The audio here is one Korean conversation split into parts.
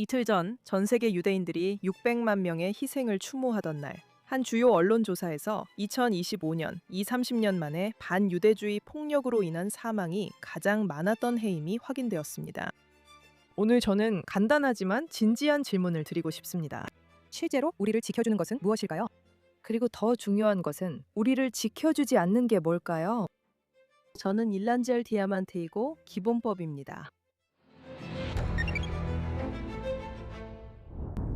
이틀 전 세계 유대인들이 600만 명의 희생을 추모하던 날, 한 주요 언론 조사에서 2025년, 30년 만에 반유대주의 폭력으로 인한 사망이 가장 많았던 해임이 확인되었습니다. 오늘 저는 간단하지만 진지한 질문을 드리고 싶습니다. 실제로 우리를 지켜주는 것은 무엇일까요? 그리고 더 중요한 것은 우리를 지켜주지 않는 게 뭘까요? 저는 일란젤 디아만테이고 기본법입니다.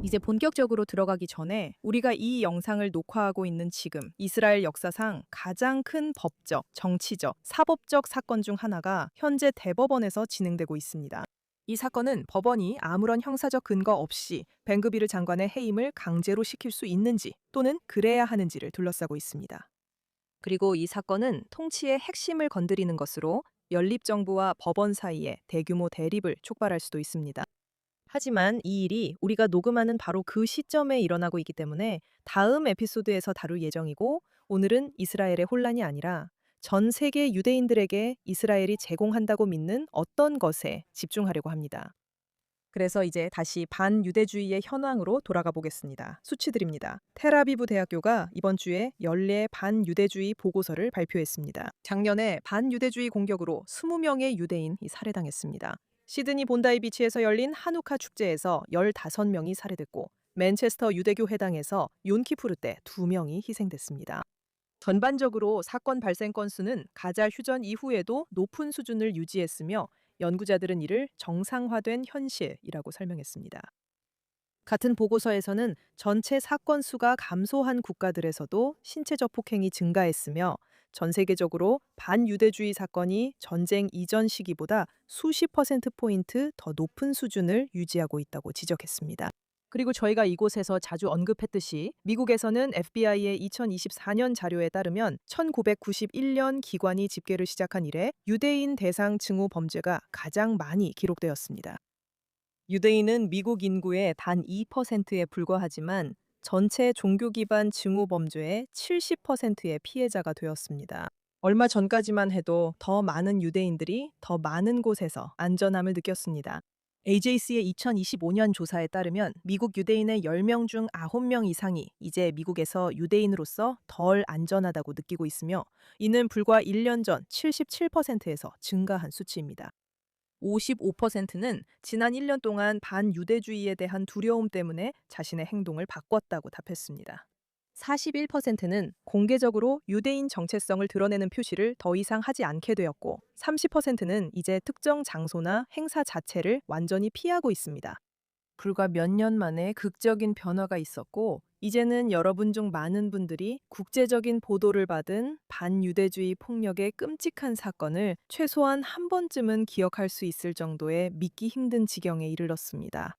이제 본격적으로 들어가기 전에 우리가 이 영상을 녹화하고 있는 지금 이스라엘 역사상 가장 큰 법적, 정치적, 사법적 사건 중 하나가 현재 대법원에서 진행되고 있습니다. 이 사건은 법원이 아무런 형사적 근거 없이 벤그비르 장관의 해임을 강제로 시킬 수 있는지 또는 그래야 하는지를 둘러싸고 있습니다. 그리고 이 사건은 통치의 핵심을 건드리는 것으로 연립정부와 법원 사이에 대규모 대립을 촉발할 수도 있습니다. 하지만 이 일이 우리가 녹음하는 바로 그 시점에 일어나고 있기 때문에 다음 에피소드에서 다룰 예정이고, 오늘은 이스라엘의 혼란이 아니라 전 세계 유대인들에게 이스라엘이 제공한다고 믿는 어떤 것에 집중하려고 합니다. 그래서 이제 다시 반유대주의의 현황으로 돌아가 보겠습니다. 수치드립니다. 텔아비브 대학교가 이번 주에 연례 반유대주의 보고서를 발표했습니다. 작년에 반유대주의 공격으로 20명의 유대인이 살해당했습니다. 시드니 본다이 비치에서 열린 하누카 축제에서 15명이 살해됐고, 맨체스터 유대교 회당에서 욤키푸르 때 2명이 희생됐습니다. 전반적으로 사건 발생 건수는 가자 휴전 이후에도 높은 수준을 유지했으며, 연구자들은 이를 정상화된 현실이라고 설명했습니다. 같은 보고서에서는 전체 사건 수가 감소한 국가들에서도 신체적 폭행이 증가했으며, 전 세계적으로 반유대주의 사건이 전쟁 이전 시기보다 수십 퍼센트포인트 더 높은 수준을 유지하고 있다고 지적했습니다. 그리고 저희가 이곳에서 자주 언급했듯이 미국에서는 FBI의 2024년 자료에 따르면 1991년 기관이 집계를 시작한 이래 유대인 대상 증오 범죄가 가장 많이 기록되었습니다. 유대인은 미국 인구의 단 2%에 불과하지만 전체 종교 기반 증오 범죄의 70%의 피해자가 되었습니다. 얼마 전까지만 해도 더 많은 유대인들이 더 많은 곳에서 안전함을 느꼈습니다. AJC의 2025년 조사에 따르면 미국 유대인의 10명 중 9명 이상이 이제 미국에서 유대인으로서 덜 안전하다고 느끼고 있으며, 이는 불과 1년 전 77%에서 증가한 수치입니다. 55%는 지난 1년 동안 반유대주의에 대한 두려움 때문에 자신의 행동을 바꿨다고 답했습니다. 41%는 공개적으로 유대인 정체성을 드러내는 표시를 더 이상 하지 않게 되었고, 30%는 이제 특정 장소나 행사 자체를 완전히 피하고 있습니다. 불과 몇 년 만에 극적인 변화가 있었고, 이제는 여러분 중 많은 분들이 국제적인 보도를 받은 반유대주의 폭력의 끔찍한 사건을 최소한 한 번쯤은 기억할 수 있을 정도의 믿기 힘든 지경에 이르렀습니다.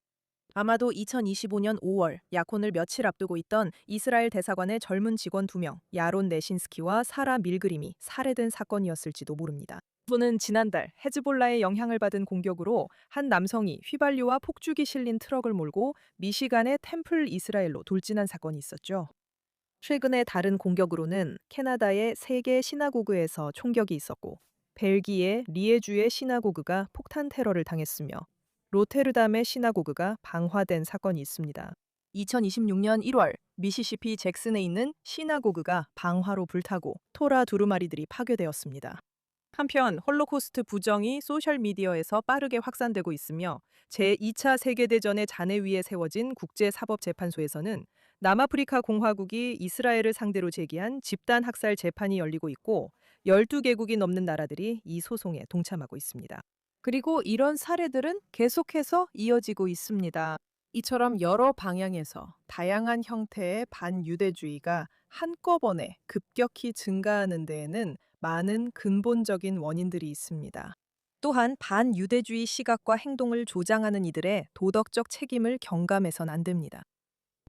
아마도 2025년 5월 약혼을 며칠 앞두고 있던 이스라엘 대사관의 젊은 직원 2명, 야론 네신스키와 사라 밀그림이 살해된 사건이었을지도 모릅니다. 이번은 지난달 헤즈볼라의 영향을 받은 공격으로 한 남성이 휘발유와 폭죽이 실린 트럭을 몰고 미시간의 템플 이스라엘로 돌진한 사건이 있었죠. 최근에 다른 공격으로는 캐나다의 3개 시나고그에서 총격이 있었고, 벨기에 리에주의 시나고그가 폭탄 테러를 당했으며, 로테르담의 시나고그가 방화된 사건이 있습니다. 2026년 1월 미시시피 잭슨에 있는 시나고그가 방화로 불타고 토라 두루마리들이 파괴되었습니다. 한편 홀로코스트 부정이 소셜미디어에서 빠르게 확산되고 있으며, 제2차 세계대전의 잔해 위에 세워진 국제사법재판소에서는 남아프리카 공화국이 이스라엘을 상대로 제기한 집단 학살 재판이 열리고 있고, 12개국이 넘는 나라들이 이 소송에 동참하고 있습니다. 그리고 이런 사례들은 계속해서 이어지고 있습니다. 이처럼 여러 방향에서 다양한 형태의 반유대주의가 한꺼번에 급격히 증가하는 데에는 많은 근본적인 원인들이 있습니다. 또한 반유대주의 시각과 행동을 조장하는 이들의 도덕적 책임을 경감해선 안 됩니다.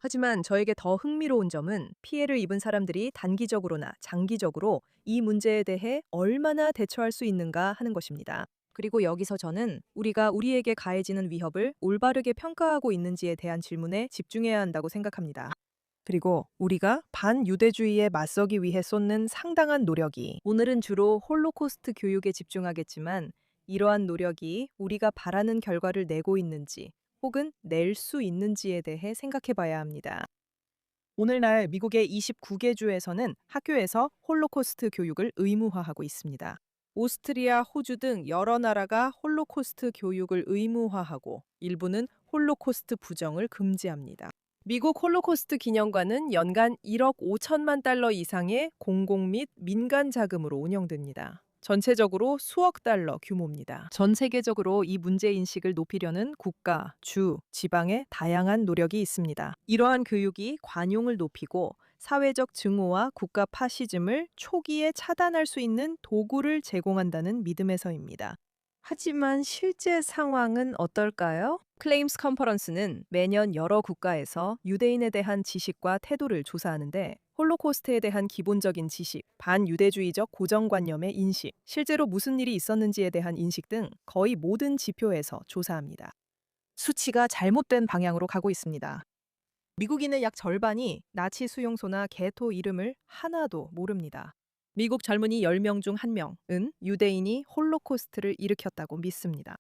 하지만 저에게 더 흥미로운 점은 피해를 입은 사람들이 단기적으로나 장기적으로 이 문제에 대해 얼마나 대처할 수 있는가 하는 것입니다. 그리고 여기서 저는 우리가 우리에게 가해지는 위협을 올바르게 평가하고 있는지에 대한 질문에 집중해야 한다고 생각합니다. 그리고 우리가 반유대주의에 맞서기 위해 쏟는 상당한 노력이, 오늘은 주로 홀로코스트 교육에 집중하겠지만, 이러한 노력이 우리가 바라는 결과를 내고 있는지, 혹은 낼 수 있는지에 대해 생각해 봐야 합니다. 오늘날 미국의 29개 주에서는 학교에서 홀로코스트 교육을 의무화하고 있습니다. 오스트리아, 호주 등 여러 나라가 홀로코스트 교육을 의무화하고 일부는 홀로코스트 부정을 금지합니다. 미국 홀로코스트 기념관은 연간 1억 5천만 달러 이상의 공공 및 민간 자금으로 운영됩니다. 전체적으로 수억 달러 규모입니다. 전 세계적으로 이 문제 인식을 높이려는 국가, 주, 지방의 다양한 노력이 있습니다. 이러한 교육이 관용을 높이고 사회적 증오와 국가 파시즘을 초기에 차단할 수 있는 도구를 제공한다는 믿음에서입니다. 하지만 실제 상황은 어떨까요? 클레임스 컨퍼런스는 매년 여러 국가에서 유대인에 대한 지식과 태도를 조사하는데 홀로코스트에 대한 기본적인 지식, 반유대주의적 고정관념의 인식, 실제로 무슨 일이 있었는지에 대한 인식 등 거의 모든 지표에서 조사합니다. 수치가 잘못된 방향으로 가고 있습니다. 미국인의 약 절반이 나치 수용소나 게토 이름을 하나도 모릅니다. 미국 젊은이 10명 중 1명은 유대인이 홀로코스트를 일으켰다고 믿습니다.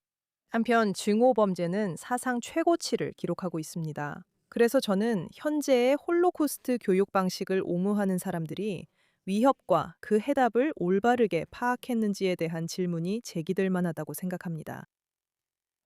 한편 증오 범죄는 사상 최고치를 기록하고 있습니다. 그래서 저는 현재의 홀로코스트 교육 방식을 옹호하는 사람들이 위협과 그 해답을 올바르게 파악했는지에 대한 질문이 제기될 만하다고 생각합니다.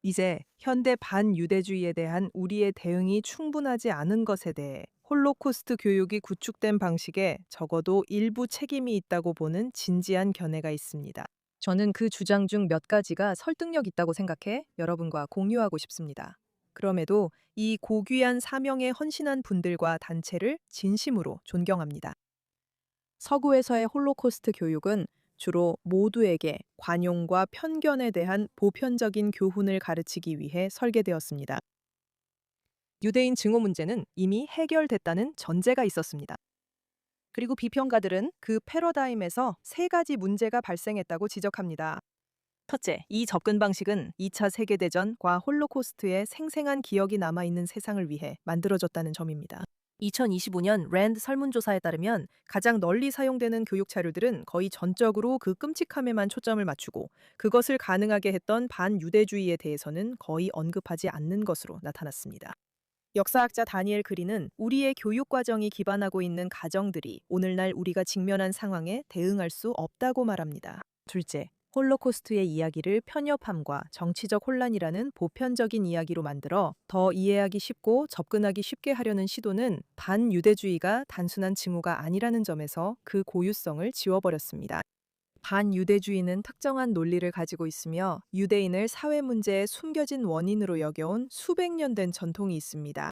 이제 현대 반유대주의에 대한 우리의 대응이 충분하지 않은 것에 대해 홀로코스트 교육이 구축된 방식에 적어도 일부 책임이 있다고 보는 진지한 견해가 있습니다. 저는 그 주장 중 몇 가지가 설득력 있다고 생각해 여러분과 공유하고 싶습니다. 그럼에도 이 고귀한 사명에 헌신한 분들과 단체를 진심으로 존경합니다. 서구에서의 홀로코스트 교육은 주로 모두에게 관용과 편견에 대한 보편적인 교훈을 가르치기 위해 설계되었습니다. 유대인 증오 문제는 이미 해결됐다는 전제가 있었습니다. 그리고 비평가들은 그 패러다임에서 세 가지 문제가 발생했다고 지적합니다. 첫째, 이 접근 방식은 2차 세계대전과 홀로코스트의 생생한 기억이 남아있는 세상을 위해 만들어졌다는 점입니다. 2025년 랜드 설문조사에 따르면 가장 널리 사용되는 교육 자료들은 거의 전적으로 그 끔찍함에만 초점을 맞추고 그것을 가능하게 했던 반유대주의에 대해서는 거의 언급하지 않는 것으로 나타났습니다. 역사학자 다니엘 그린은 우리의 교육 과정이 기반하고 있는 가정들이 오늘날 우리가 직면한 상황에 대응할 수 없다고 말합니다. 둘째, 홀로코스트의 이야기를 편협함과 정치적 혼란이라는 보편적인 이야기로 만들어 더 이해하기 쉽고 접근하기 쉽게 하려는 시도는 반유대주의가 단순한 증오가 아니라는 점에서 그 고유성을 지워버렸습니다. 반유대주의는 특정한 논리를 가지고 있으며 유대인을 사회 문제의 숨겨진 원인으로 여겨온 수백 년 된 전통이 있습니다.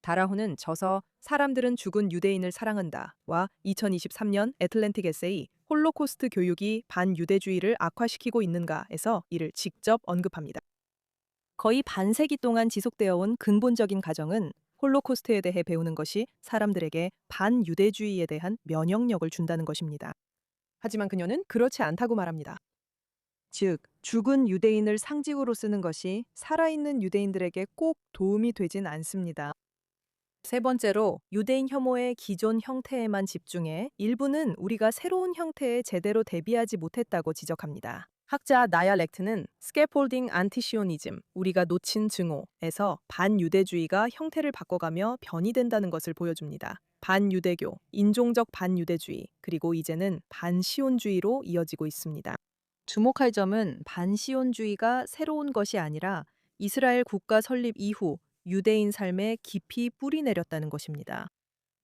다라훈은 저서 사람들은 죽은 유대인을 사랑한다와 2023년 애틀랜틱 에세이 홀로코스트 교육이 반유대주의를 악화시키고 있는가에서 이를 직접 언급합니다. 거의 반세기 동안 지속되어 온 근본적인 가정은 홀로코스트에 대해 배우는 것이 사람들에게 반유대주의에 대한 면역력을 준다는 것입니다. 하지만 그녀는 그렇지 않다고 말합니다. 즉, 죽은 유대인을 상징으로 쓰는 것이 살아있는 유대인들에게 꼭 도움이 되진 않습니다. 세 번째로, 유대인 혐오의 기존 형태에만 집중해 일부는 우리가 새로운 형태에 제대로 대비하지 못했다고 지적합니다. 학자 나야 렉트는 스캐폴딩 안티시오니즘, 우리가 놓친 증오에서 반유대주의가 형태를 바꿔가며 변이된다는 것을 보여줍니다. 반유대교, 인종적 반유대주의, 그리고 이제는 반시온주의로 이어지고 있습니다. 주목할 점은 반시온주의가 새로운 것이 아니라 이스라엘 국가 설립 이후 유대인 삶에 깊이 뿌리 내렸다는 것입니다.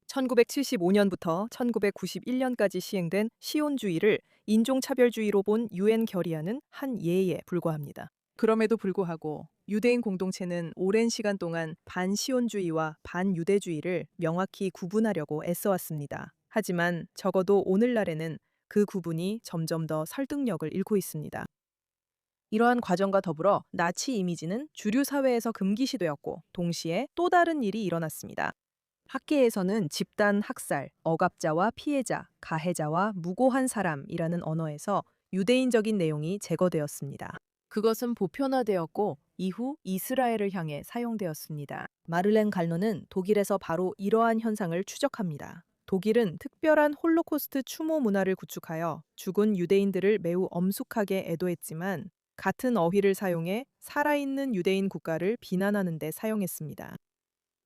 1975년부터 1991년까지 시행된 시온주의를 인종차별주의로 본 유엔 결의안은 한 예에 불과합니다. 그럼에도 불구하고 유대인 공동체는 오랜 시간 동안 반시온주의와 반유대주의를 명확히 구분하려고 애써왔습니다. 하지만 적어도 오늘날에는 그 구분이 점점 더 설득력을 잃고 있습니다. 이러한 과정과 더불어 나치 이미지는 주류 사회에서 금기시되었고 동시에 또 다른 일이 일어났습니다. 학계에서는 집단 학살, 억압자와 피해자, 가해자와 무고한 사람이라는 언어에서 유대인적인 내용이 제거되었습니다. 그것은 보편화되었고 이후 이스라엘을 향해 사용되었습니다. 마를렌 갈노는 독일에서 바로 이러한 현상을 추적합니다. 독일은 특별한 홀로코스트 추모 문화를 구축하여 죽은 유대인들을 매우 엄숙하게 애도했지만 같은 어휘를 사용해 살아있는 유대인 국가를 비난하는 데 사용했습니다.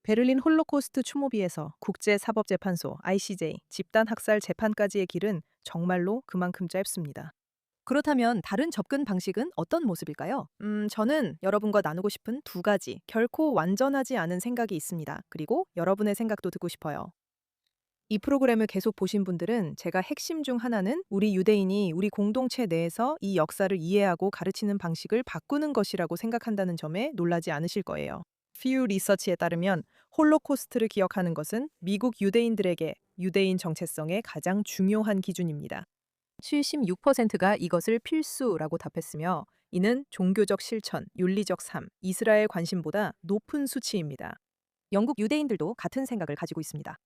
베를린 홀로코스트 추모비에서 국제사법재판소 ICJ 집단 학살 재판까지의 길은 정말로 그만큼 짧습니다. 그렇다면 다른 접근 방식은 어떤 모습일까요? 저는 여러분과 나누고 싶은 두 가지 결코 완전하지 않은 생각이 있습니다. 그리고 여러분의 생각도 듣고 싶어요. 이 프로그램을 계속 보신 분들은 제가 핵심 중 하나는 우리 유대인이 우리 공동체 내에서 이 역사를 이해하고 가르치는 방식을 바꾸는 것이라고 생각한다는 점에 놀라지 않으실 거예요. 퓨 리서치에 따르면 홀로코스트를 기억하는 것은 미국 유대인들에게 유대인 정체성의 가장 중요한 기준입니다. 76%가 이것을 필수라고 답했으며 이는 종교적 실천, 윤리적 삶, 이스라엘 관심보다 높은 수치입니다. 영국 유대인들도 같은 생각을 가지고 있습니다.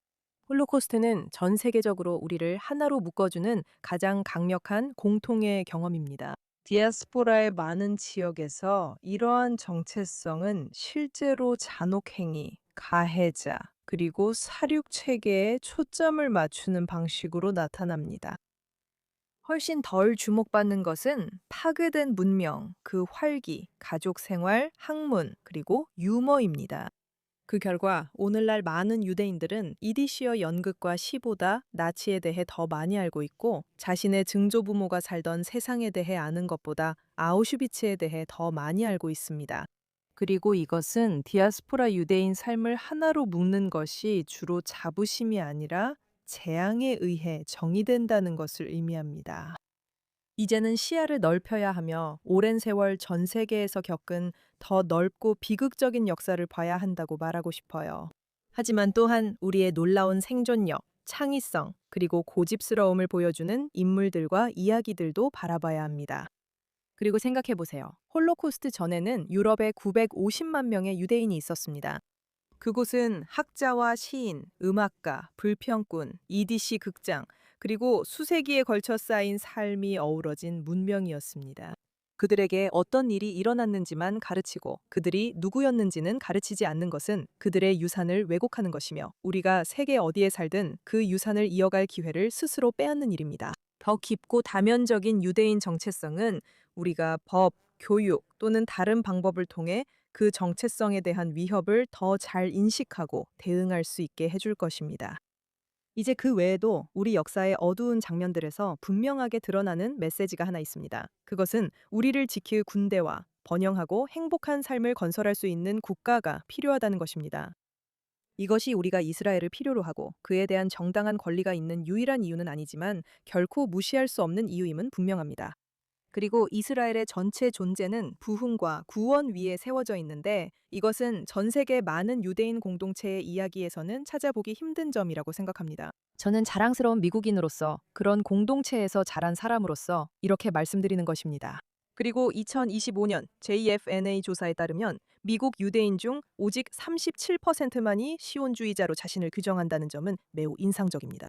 홀로코스트는 전 세계적으로 우리를 하나로 묶어주는 가장 강력한 공통의 경험입니다. 디아스포라의 많은 지역에서 이러한 정체성은 실제로 잔혹행위, 가해자, 그리고 사륙 체계에 초점을 맞추는 방식으로 나타납니다. 훨씬 덜 주목받는 것은 파괴된 문명, 그 활기, 가족 생활, 학문, 그리고 유머입니다. 그 결과 오늘날 많은 유대인들은 이디시어 연극과 시보다 나치에 대해 더 많이 알고 있고 자신의 증조부모가 살던 세상에 대해 아는 것보다 아우슈비츠에 대해 더 많이 알고 있습니다. 그리고 이것은 디아스포라 유대인 삶을 하나로 묶는 것이 주로 자부심이 아니라 재앙에 의해 정의된다는 것을 의미합니다. 이제는 시야를 넓혀야 하며 오랜 세월 전 세계에서 겪은 더 넓고 비극적인 역사를 봐야 한다고 말하고 싶어요. 하지만 또한 우리의 놀라운 생존력, 창의성, 그리고 고집스러움을 보여주는 인물들과 이야기들도 바라봐야 합니다. 그리고 생각해 보세요. 홀로코스트 전에는 유럽에 950만 명의 유대인이 있었습니다. 그곳은 학자와 시인, 음악가, 불평꾼, EDC 극장, 그리고 수세기에 걸쳐 쌓인 삶이 어우러진 문명이었습니다. 그들에게 어떤 일이 일어났는지만 가르치고 그들이 누구였는지는 가르치지 않는 것은 그들의 유산을 왜곡하는 것이며 우리가 세계 어디에 살든 그 유산을 이어갈 기회를 스스로 빼앗는 일입니다. 더 깊고 다면적인 유대인 정체성은 우리가 법, 교육 또는 다른 방법을 통해 그 정체성에 대한 위협을 더 잘 인식하고 대응할 수 있게 해줄 것입니다. 이제 그 외에도 우리 역사의 어두운 장면들에서 분명하게 드러나는 메시지가 하나 있습니다. 그것은 우리를 지킬 군대와 번영하고 행복한 삶을 건설할 수 있는 국가가 필요하다는 것입니다. 이것이 우리가 이스라엘을 필요로 하고 그에 대한 정당한 권리가 있는 유일한 이유는 아니지만 결코 무시할 수 없는 이유임은 분명합니다. 그리고 이스라엘의 전체 존재는 부흥과 구원 위에 세워져 있는데 이것은 전 세계 많은 유대인 공동체의 이야기에서는 찾아보기 힘든 점이라고 생각합니다. 저는 자랑스러운 미국인으로서 그런 공동체에서 자란 사람으로서 이렇게 말씀드리는 것입니다. 그리고 2025년 JFNA 조사에 따르면 미국 유대인 중 오직 37%만이 시온주의자로 자신을 규정한다는 점은 매우 인상적입니다.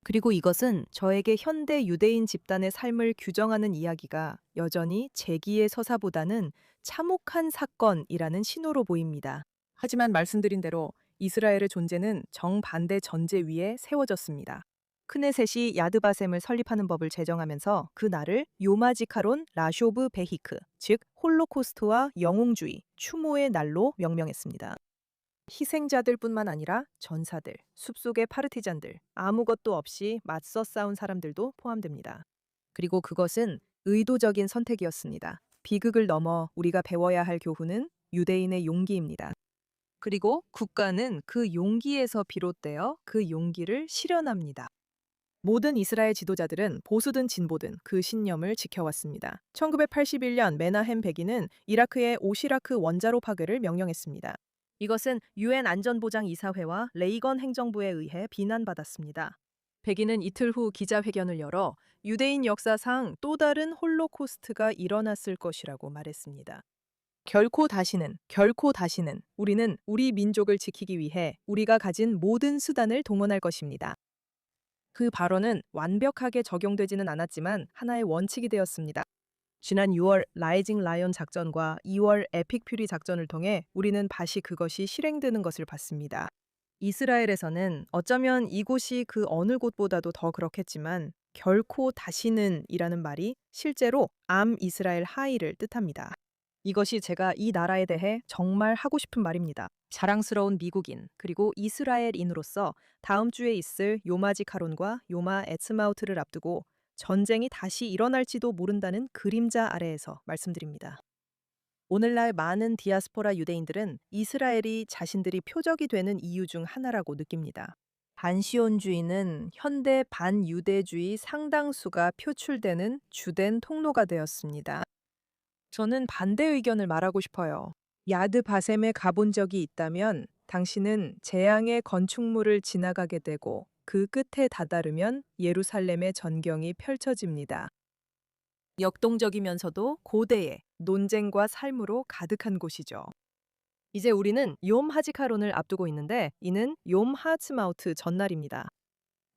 그리고 이것은 저에게 현대 유대인 집단의 삶을 규정하는 이야기가 여전히 재기의 서사보다는 참혹한 사건이라는 신호로 보입니다. 하지만 말씀드린 대로 이스라엘의 존재는 정반대 전제 위에 세워졌습니다. 크네셋이 야드바셈을 설립하는 법을 제정하면서 그 날을 요마지카론 라쇼브 베히크, 즉 홀로코스트와 영웅주의, 추모의 날로 명명했습니다. 희생자들뿐만 아니라 전사들, 숲속의 파르티잔들, 아무것도 없이 맞서 싸운 사람들도 포함됩니다. 그리고 그것은 의도적인 선택이었습니다. 비극을 넘어 우리가 배워야 할 교훈은 유대인의 용기입니다. 그리고 국가는 그 용기에서 비롯되어 그 용기를 실현합니다. 모든 이스라엘 지도자들은 보수든 진보든 그 신념을 지켜왔습니다. 1981년 메나헴 베기는 이라크의 오시라크 원자로 파괴를 명령했습니다. 이것은 유엔 안전보장이사회와 레이건 행정부에 의해 비난받았습니다. 베기는 이틀 후 기자회견을 열어 유대인 역사상 또 다른 홀로코스트가 일어났을 것이라고 말했습니다. 결코 다시는 우리는 우리 민족을 지키기 위해 우리가 가진 모든 수단을 동원할 것입니다. 그 발언은 완벽하게 적용되지는 않았지만 하나의 원칙이 되었습니다. 지난 6월 라이징 라이언 작전과 2월 에픽 퓨리 작전을 통해 우리는 다시 그것이 실행되는 것을 봤습니다. 이스라엘에서는 어쩌면 이곳이 그 어느 곳보다도 더 그렇겠지만 결코 다시는 이라는 말이 실제로 암 이스라엘 하이를 뜻합니다. 이것이 제가 이 나라에 대해 정말 하고 싶은 말입니다. 자랑스러운 미국인 그리고 이스라엘인으로서 다음 주에 있을 요마지 카론과 요마 에츠마우트를 앞두고 전쟁이 다시 일어날지도 모른다는 그림자 아래에서 말씀드립니다. 오늘날 많은 디아스포라 유대인들은 이스라엘이 자신들이 표적이 되는 이유 중 하나라고 느낍니다. 반시온주의는 현대 반유대주의 상당수가 표출되는 주된 통로가 되었습니다. 저는 반대 의견을 말하고 싶어요. 야드 바셈에 가본 적이 있다면 당신은 재앙의 건축물을 지나가게 되고 그 끝에 다다르면 예루살렘의 전경이 펼쳐집니다. 역동적이면서도 고대의 논쟁과 삶으로 가득한 곳이죠. 이제 우리는 욤 하지카론을 앞두고 있는데 이는 욤 하츠마우트 전날입니다.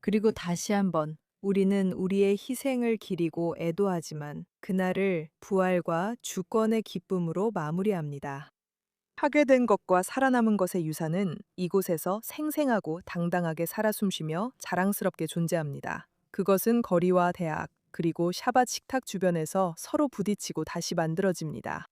그리고 다시 한번 우리는 우리의 희생을 기리고 애도하지만 그날을 부활과 주권의 기쁨으로 마무리합니다. 파괴된 것과 살아남은 것의 유산은 이곳에서 생생하고 당당하게 살아 숨쉬며 자랑스럽게 존재합니다. 그것은 거리와 대학, 그리고 샤밧 식탁 주변에서 서로 부딪히고 다시 만들어집니다.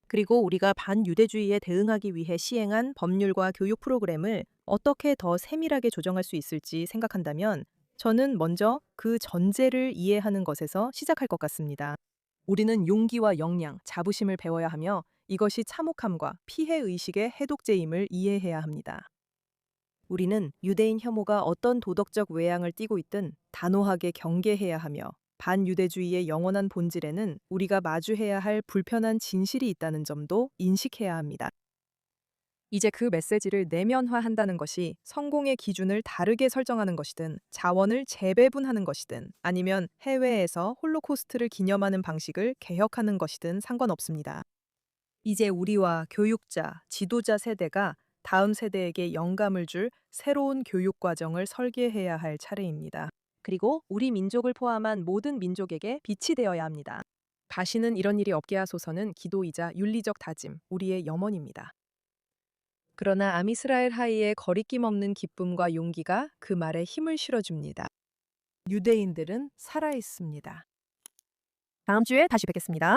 그리고 우리가 반유대주의에 대응하기 위해 시행한 법률과 교육 프로그램을 어떻게 더 세밀하게 조정할 수 있을지 생각한다면 저는 먼저 그 전제를 이해하는 것에서 시작할 것 같습니다. 우리는 용기와 역량, 자부심을 배워야 하며 이것이 참혹함과 피해 의식의 해독제임을 이해해야 합니다. 우리는 유대인 혐오가 어떤 도덕적 외양을 띠고 있든 단호하게 경계해야 하며 반유대주의의 영원한 본질에는 우리가 마주해야 할 불편한 진실이 있다는 점도 인식해야 합니다. 이제 그 메시지를 내면화한다는 것이 성공의 기준을 다르게 설정하는 것이든 자원을 재배분하는 것이든 아니면 해외에서 홀로코스트를 기념하는 방식을 개혁하는 것이든 상관없습니다. 이제 우리와 교육자, 지도자 세대가 다음 세대에게 영감을 줄 새로운 교육 과정을 설계해야 할 차례입니다. 그리고 우리 민족을 포함한 모든 민족에게 빛이 되어야 합니다. 다시는 이런 일이 없게 하소서는 기도이자 윤리적 다짐, 우리의 염원입니다. 그러나 암이스라엘 하이의 거리낌 없는 기쁨과 용기가 그 말에 힘을 실어줍니다. 유대인들은 살아있습니다. 다음 주에 다시 뵙겠습니다.